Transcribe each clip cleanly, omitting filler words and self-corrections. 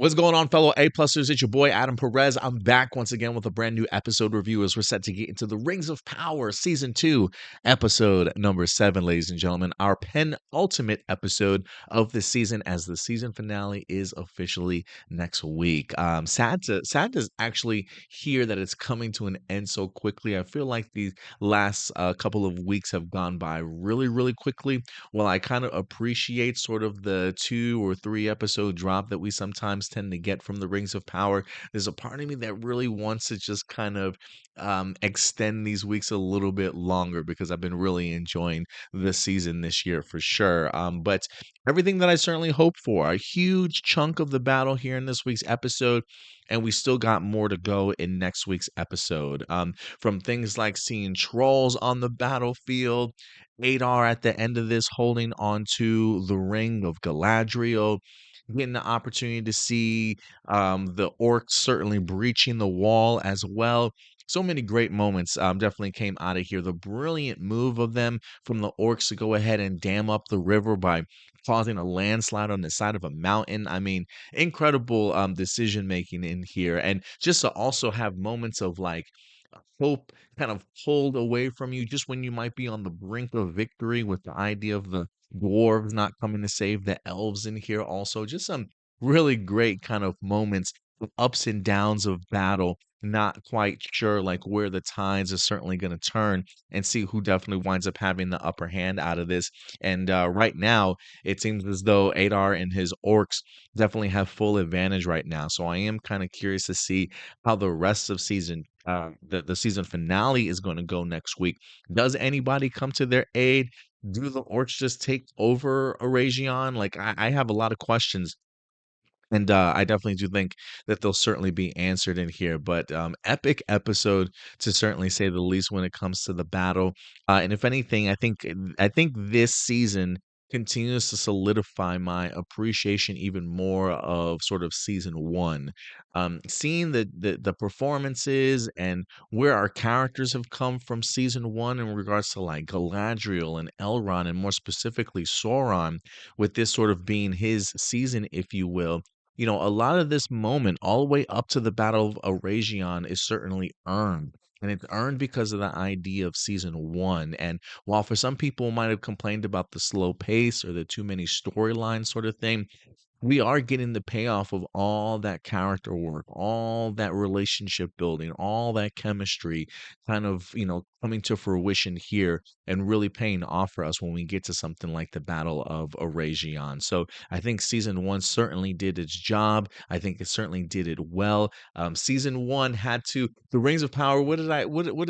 What's going on, fellow A-Plusers? It's your boy, Adam Perez. I'm back once again with a brand new episode review as we're set to get into the Rings of Power Season 2, Episode number 7, ladies and gentlemen. Our penultimate episode of the season as the season finale is officially next week. Sad to actually hear that it's coming to an end so quickly. I feel like these last couple of weeks have gone by really, really quickly. Well, I kind of appreciate sort of the 2 or 3 episode drop that we sometimes tend to get from the Rings of Power. There's a part of me that really wants to just kind of extend these weeks a little bit longer because I've been really enjoying this season this year for sure. But everything that I certainly hope for, a huge chunk of the battle here in this week's episode. And we still got more to go in next week's episode. From things like seeing trolls on the battlefield, Adar at the end of this holding onto the ring of Galadriel, getting the opportunity to see the orcs certainly breaching the wall as well. So many great moments definitely came out of here. The brilliant move of them from the orcs to go ahead and dam up the river by causing a landslide on the side of a mountain. I mean, incredible decision making in here. And just to also have moments of like hope kind of pulled away from you just when you might be on the brink of victory with the idea of the dwarves not coming to save the elves in here also. Just some really great kind of moments of ups and downs of battle, not quite sure like where the tides are certainly going to turn and see who definitely winds up having the upper hand out of this. And right now, it seems as though Adar and his orcs definitely have full advantage right now. So I am kind of curious to see how the rest of the season finale is going to go next week. Does anybody come to their aid? Do the orcs just take over Eregion? Like I have a lot of questions, and I definitely do think that they'll certainly be answered in here. But epic episode to certainly say the least when it comes to the battle. And if anything, I think this season continues to solidify my appreciation even more of sort of season one. Seeing the performances and where our characters have come from season one in regards to like Galadriel and Elrond, and more specifically Sauron, with this sort of being his season, if you will. A lot of this moment, all the way up to the Battle of Eregion, is certainly earned. And it's earned because of the idea of season one. And while for some people might have complained about the slow pace or the too many storylines sort of thing, we are getting the payoff of all that character work, all that relationship building, all that chemistry kind of, coming to fruition here and really paying off for us when we get to something like the Battle of Eregion. So I think season one certainly did its job. I think it certainly did it well. Season one had to, the Rings of Power, what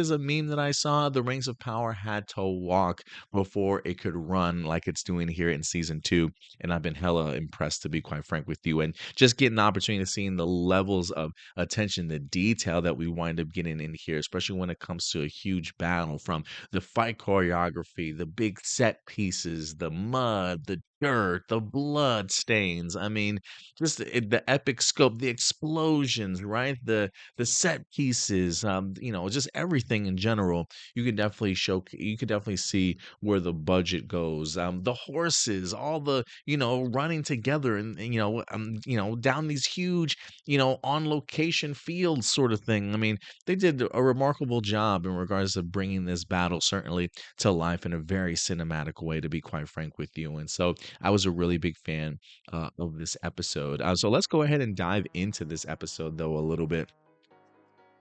is a meme that I saw? The Rings of Power had to walk before it could run like it's doing here in season two. And I've been hella impressed, to be quite frank with you, and just getting the opportunity to seeing the levels of attention, the detail that we wind up getting in here, especially when it comes to a huge battle, from the fight choreography, the big set pieces, the mud, the dirt, the blood stains. I mean, just the epic scope, the explosions, right? The set pieces, just everything in general. You could definitely see where the budget goes. The horses, all the running together, and down these huge on location fields sort of thing. I mean, they did a remarkable job in regards to bringing this battle certainly to life in a very cinematic way, to be quite frank with you. And so I was a really big fan of this episode. So let's go ahead and dive into this episode though a little bit.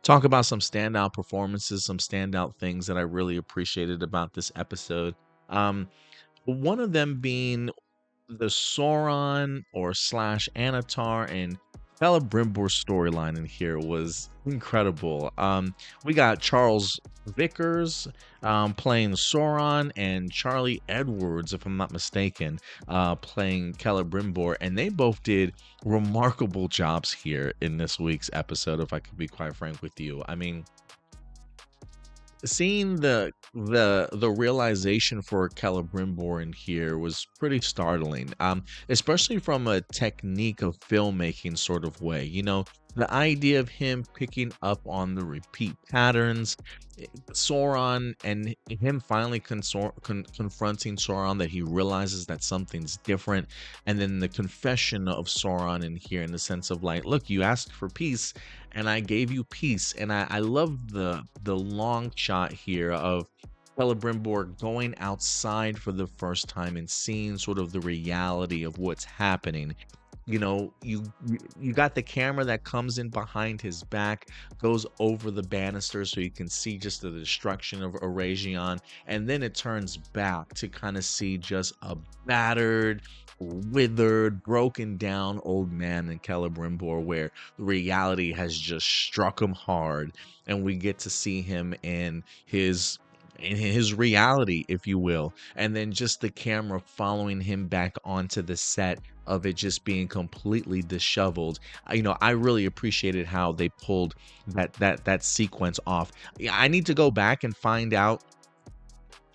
Talk about some standout performances, some standout things that I really appreciated about this episode. Um, one of them being the Sauron or slash Anatar and Celebrimbor storyline in here was incredible. We got Charles Vickers playing Sauron, and Charlie Edwards, if I'm not mistaken, playing Celebrimbor, and they both did remarkable jobs here in this week's episode, if I could be quite frank with you. I mean, seeing the realization for Celebrimbor in here was pretty startling, especially from a technique of filmmaking sort of way. the idea of him picking up on the repeat patterns, Sauron and him finally confronting Sauron, that he realizes that something's different, and then the confession of Sauron in here, in the sense of like, look, you asked for peace and I gave you peace. And I love the long shot here of Celebrimbor going outside for the first time and seeing sort of the reality of what's happening. You got the camera that comes in behind his back, goes over the banister so you can see just the destruction of Eregion, and then it turns back to kind of see just a battered, withered, broken down old man in Celebrimbor, where reality has just struck him hard, and we get to see him in his reality, if you will, and then just the camera following him back onto the set of it just being completely disheveled. I really appreciated how they pulled that sequence off. Yeah, I need to go back and find out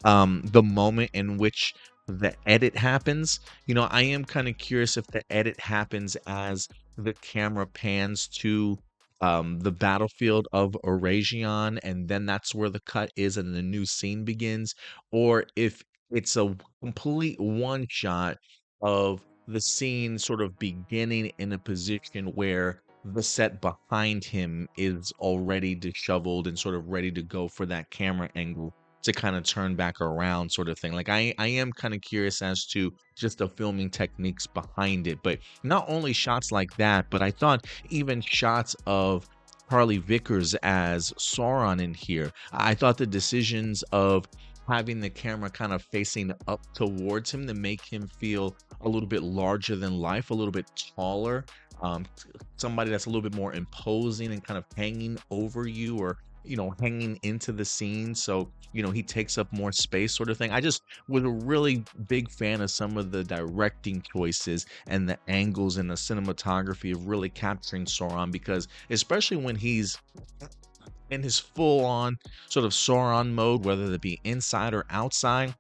the moment in which the edit happens. I am kind of curious if the edit happens as the camera pans to the battlefield of Eregion, and then that's where the cut is and the new scene begins, or if it's a complete one shot of the scene sort of beginning in a position where the set behind him is already disheveled and sort of ready to go for that camera angle to kind of turn back around, sort of thing. Like, I am kind of curious as to just the filming techniques behind it. But not only shots like that, but I thought even shots of Charlie Vickers as Sauron in here. I thought the decisions of having the camera kind of facing up towards him to make him feel a little bit larger than life, a little bit taller, um, somebody that's a little bit more imposing and kind of hanging over you, or hanging into the scene, so he takes up more space, sort of thing. I just was a really big fan of some of the directing choices and the angles and the cinematography of really capturing Sauron, because especially when he's in his full on sort of Sauron mode, whether it be inside or outside,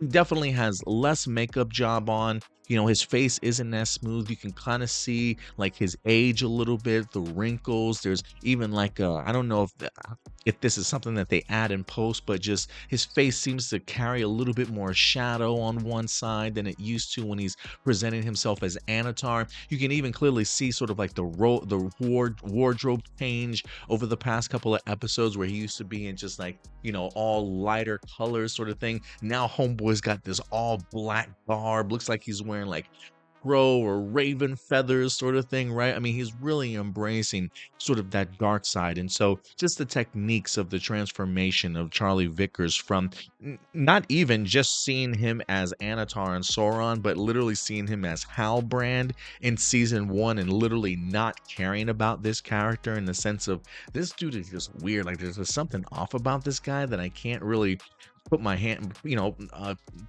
he definitely has less makeup job on. His face isn't as smooth. You can kind of see like his age a little bit, the wrinkles. There's even like I don't know if this is something that they add in post, but just his face seems to carry a little bit more shadow on one side than it used to when he's presenting himself as Anatar. You can even clearly see sort of like the wardrobe change over the past couple of episodes, where he used to be in just like all lighter colors, sort of thing. Now homeboy's got this all black garb, looks like he's wearing like crow or raven feathers, sort of thing, right? I mean, he's really embracing sort of that dark side. And so just the techniques of the transformation of Charlie Vickers from not even just seeing him as Anatar and Sauron, but literally seeing him as Halbrand in season 1, and literally not caring about this character, in the sense of, this dude is just weird. Like, there's something off about this guy that I can't really put my hand,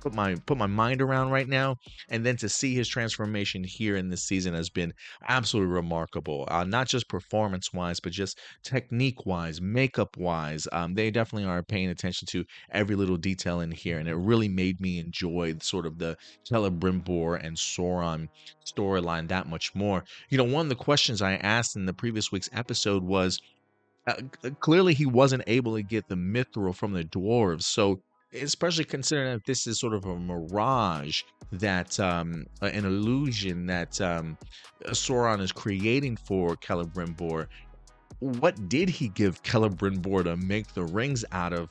put my mind around right now. And then to see his transformation here in this season has been absolutely remarkable. Not just performance wise, but just technique wise, makeup wise. They definitely are paying attention to every little detail in here, and it really made me enjoy sort of the Celebrimbor and Sauron storyline that much more. One of the questions I asked in the previous week's episode was, clearly he wasn't able to get the mithril from the dwarves, so especially considering that this is sort of a mirage, that an illusion that Sauron is creating for Celebrimbor, what did he give Celebrimbor to make the rings out of?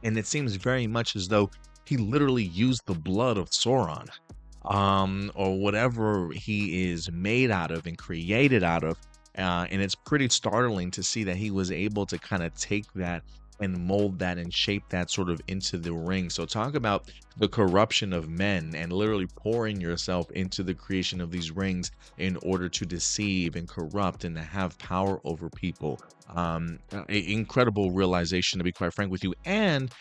And it seems very much as though he literally used the blood of Sauron, or whatever he is made out of and created out of. And it's pretty startling to see that he was able to kind of take that and mold that and shape that sort of into the ring. So talk about the corruption of men, and literally pouring yourself into the creation of these rings in order to deceive and corrupt and to have power over people. Incredible realization, to be quite frank with you. And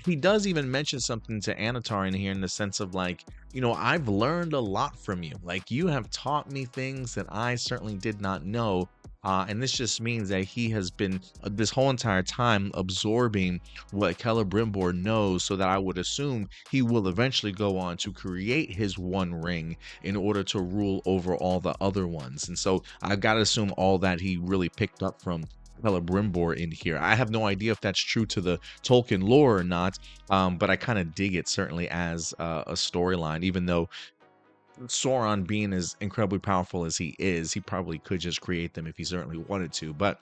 he does even mention something to Anatar in here in the sense of like, I've learned a lot from you. Like you have taught me things that I certainly did not know. And this just means that he has been this whole entire time absorbing what Celebrimbor knows, so that I would assume he will eventually go on to create his one ring in order to rule over all the other ones. And so I've got to assume all that he really picked up from Celebrimbor in here. I have no idea if that's true to the Tolkien lore or not, but I kind of dig it certainly as a storyline, even though Sauron, being as incredibly powerful as he is, he probably could just create them if he certainly wanted to. But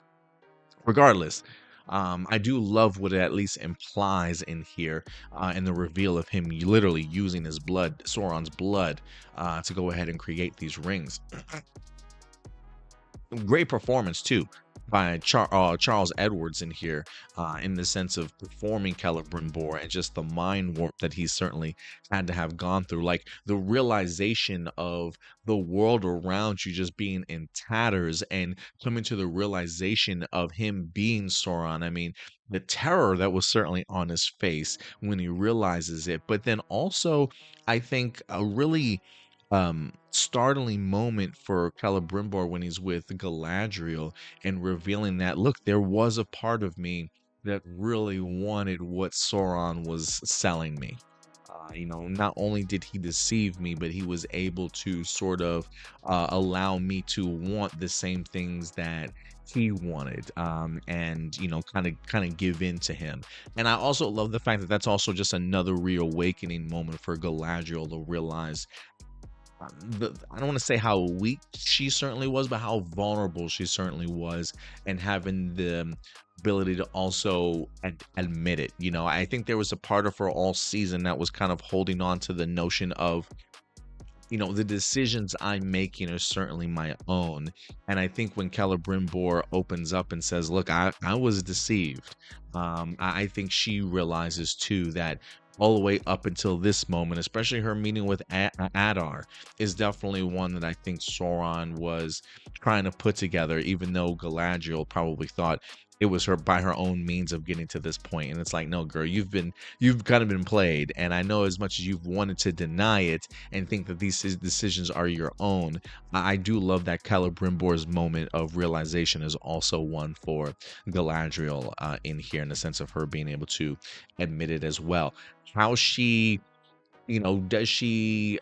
regardless, I do love what it at least implies in here, in the reveal of him literally using his blood, Sauron's blood, to go ahead and create these rings. Great performance too by Charles Edwards in here, in the sense of performing Celebrimbor and just the mind warp that he certainly had to have gone through, like the realization of the world around you just being in tatters and coming to the realization of him being Sauron. I mean, the terror that was certainly on his face when he realizes it, but then also I think a really startling moment for Celebrimbor when he's with Galadriel and revealing that, look, there was a part of me that really wanted what Sauron was selling me. Not only did he deceive me, but he was able to sort of allow me to want the same things that he wanted, and kind of give in to him. And I also love the fact that that's also just another reawakening moment for Galadriel to realize, I don't want to say how weak she certainly was, but how vulnerable she certainly was, and having the ability to also admit it. I think there was a part of her all season that was kind of holding on to the notion of, the decisions I'm making are certainly my own. And I think when Celebrimbor opens up and says, look, I was deceived, I think she realizes too that all the way up until this moment, especially her meeting with Adar, is definitely one that I think Sauron was trying to put together, even though Galadriel probably thought it was her by her own means of getting to this point. And it's like, no, girl, you've kind of been played. And I know as much as you've wanted to deny it and think that these decisions are your own, I do love that Celebrimbor's moment of realization is also one for Galadriel, in here, in the sense of her being able to admit it as well. How she, does she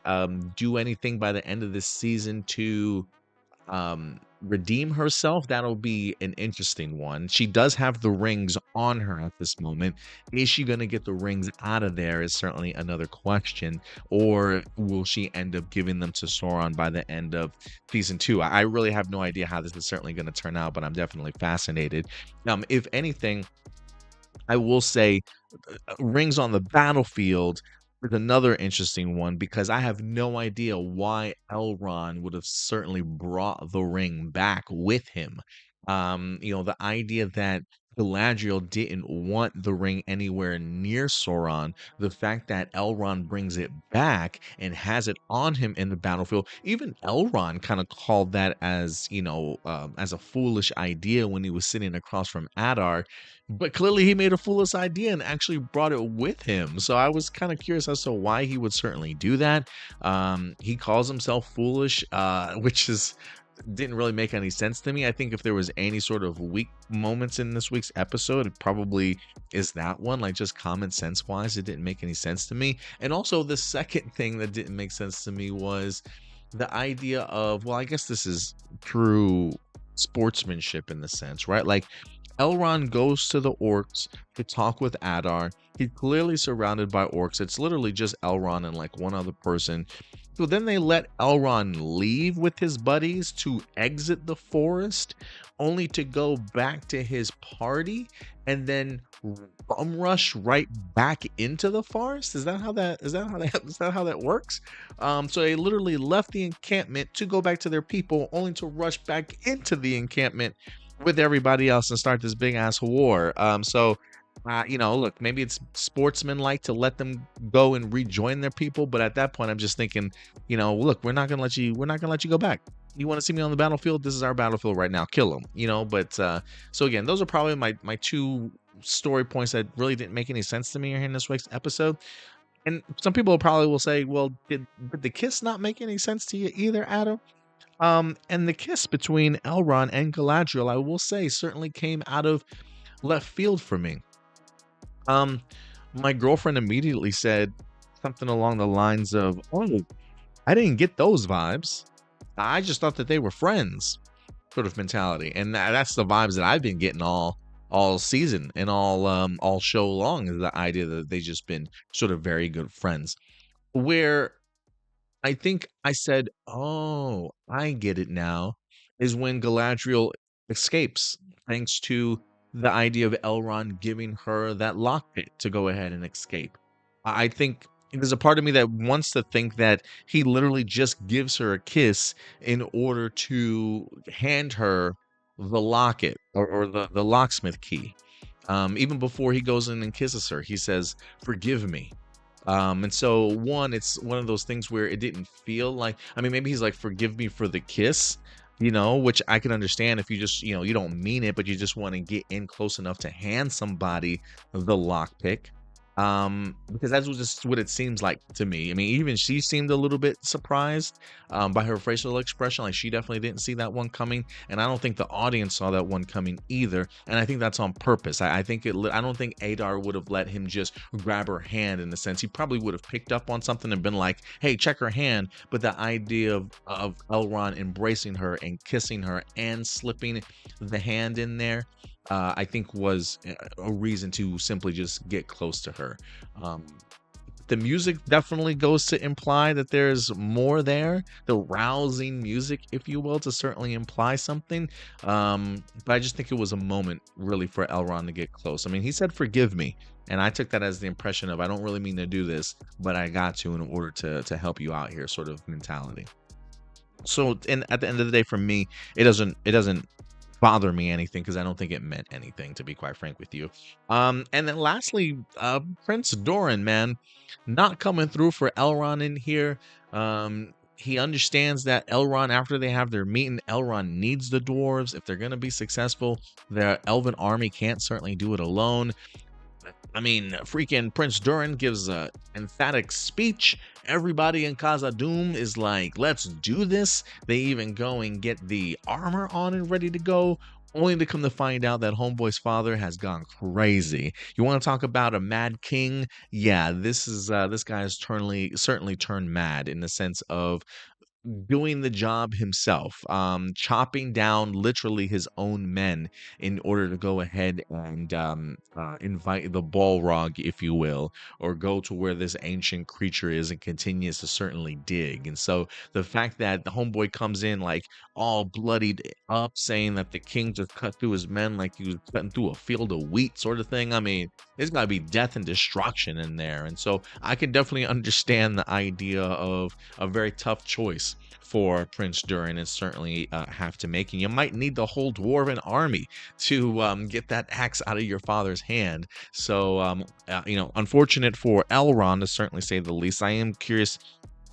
do anything by the end of this season to redeem herself? That'll be an interesting one. She does have the rings on her at this moment. Is she going to get the rings out of there is certainly another question. Or will she end up giving them to Sauron by the end of season 2? I really have no idea how this is certainly going to turn out, but I'm definitely fascinated. If anything, I will say rings on the battlefield is another interesting one, because I have no idea why Elrond would have certainly brought the ring back with him. The idea that Galadriel didn't want the ring anywhere near Sauron, the fact that Elrond brings it back and has it on him in the battlefield, even Elrond kind of called that as a foolish idea when he was sitting across from Adar. But clearly he made a foolish idea and actually brought it with him. So I was kind of curious as to why he would certainly do that. He calls himself foolish, which didn't really make any sense to me. I think if there was any sort of weak moments in this week's episode, it probably is that one. Like, just common sense wise, it didn't make any sense to me. And also the second thing that didn't make sense to me was the idea of, well, I guess this is true sportsmanship in the sense, right? Like, Elrond goes to the orcs to talk with Adar. He's clearly surrounded by orcs. It's literally just Elrond and like one other person. So then they let Elrond leave with his buddies to exit the forest, only to go back to his party and then bum rush right back into the forest. Is that how that works? So they literally left the encampment to go back to their people, only to rush back into the encampment with everybody else and start this big ass war. Look, maybe it's sportsmanlike to let them go and rejoin their people, but at that point, I'm just thinking, look, we're not gonna let you go back. You want to see me on the battlefield? This is our battlefield right now. Kill them, But so again, those are probably my two story points that really didn't make any sense to me here in this week's episode. And some people probably will say, well, did the kiss not make any sense to you either, Adam? And the kiss between Elrond and Galadriel, I will say, certainly came out of left field for me. Um, my girlfriend immediately said something along the lines of, "Oh, I didn't get those vibes. I just thought that they were friends," sort of mentality, and that's the vibes that I've been getting all season and all show long, is the idea that they just been sort of very good friends. Where I think I said, "Oh, I get it now," is when Galadriel escapes, thanks to the idea of Elrond giving her that lockpick to go ahead and escape. I think there's a part of me that wants to think that he literally just gives her a kiss in order to hand her the locket, or the locksmith key. Even before he goes in and kisses her, he says, "Forgive me." And so it's one of those things where it didn't feel like, I mean, maybe he's like, "Forgive me for the kiss," which I can understand if you just, you don't mean it, but you just want to get in close enough to hand somebody the lockpick. Because that's just what it seems like to me. I mean, even she seemed a little bit surprised by her facial expression. Like, she definitely didn't see that one coming, and I don't think the audience saw that one coming either. And I think that's on purpose. I think I don't think Adar would have let him just grab her hand. In the sense, he probably would have picked up on something and been like, "Hey, check her hand." But the idea of Elrond embracing her and kissing her and slipping the hand in there, I think was a reason to simply just get close to her. Um, the music definitely goes to imply that there's more there. The rousing music, if you will, to certainly imply something. But I just think it was a moment really for Elrond to get close. I mean, he said, "Forgive me." And I took that as the impression of, I don't really mean to do this, but I got to in order to help you out here, sort of mentality. So, and at the end of the day, for me, it doesn't bother me anything, because I don't think it meant anything, to be quite frank with you. And then lastly, Prince Doran, man, not coming through for Elrond in here. He understands that Elrond, after they have their meeting, Elrond needs the dwarves if they're gonna be successful. The elven army can't certainly do it alone. I mean, freaking Prince Durin gives a emphatic speech. Everybody in Khazad-dûm is like, "Let's do this." They even go and get the armor on and ready to go, only to come to find out that Homeboy's father has gone crazy. You want to talk about a mad king? Yeah, this guy has certainly turned mad, in the sense of doing the job himself, chopping down literally his own men in order to go ahead and invite the Balrog, if you will, or go to where this ancient creature is and continues to certainly dig. And so the fact that the homeboy comes in like all bloodied up, saying that the king just cut through his men like he was cutting through a field of wheat, sort of thing. I mean, there's got to be death and destruction in there. And so I can definitely understand the idea of a very tough choice for Prince Durin, and certainly have to make. And you might need the whole dwarven army to get that axe out of your father's hand. So, unfortunate for Elrond, to certainly say the least. I am curious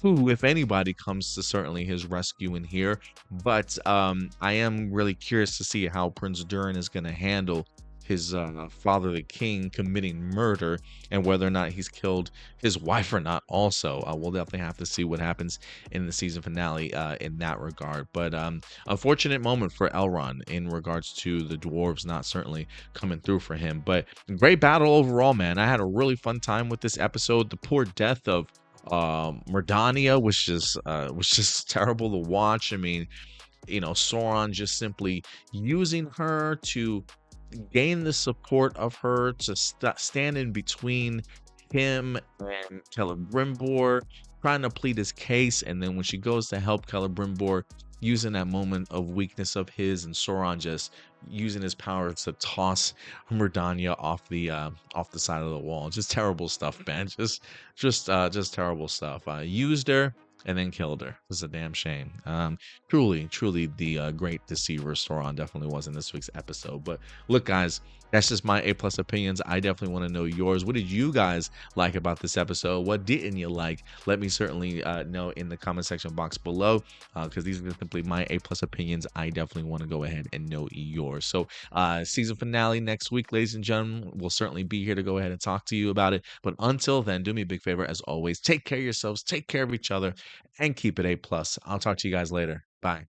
who, if anybody, comes to certainly his rescue in here. But I am really curious to see how Prince Durin is going to handle his father, the king, committing murder, and whether or not he's killed his wife or not. Also, we'll definitely have to see what happens in the season finale in that regard. But unfortunate moment for Elrond in regards to the dwarves not certainly coming through for him. But great battle overall, man. I had a really fun time with this episode. The poor death of Mordania was just terrible to watch. I mean, Sauron just simply using her to gain the support of her to stand in between him and Celebrimbor, trying to plead his case. And then when she goes to help Celebrimbor, using that moment of weakness of his, and Sauron just using his powers to toss Mordania off the side of the wall. Just terrible stuff, man. Just terrible stuff. Used her and then killed her. This is a damn shame. Truly, the great deceiver Sauron definitely was in this week's episode. But look, guys, that's just my A plus opinions. I definitely want to know yours. What did you guys like about this episode? What didn't you like? Let me certainly know in the comment section box below, because these are simply my A plus opinions. I definitely want to go ahead and know yours. So season finale next week, ladies and gentlemen. We'll certainly be here to go ahead and talk to you about it. But until then, do me a big favor, as always, take care of yourselves, take care of each other, and keep it A plus. I'll talk to you guys later. Bye.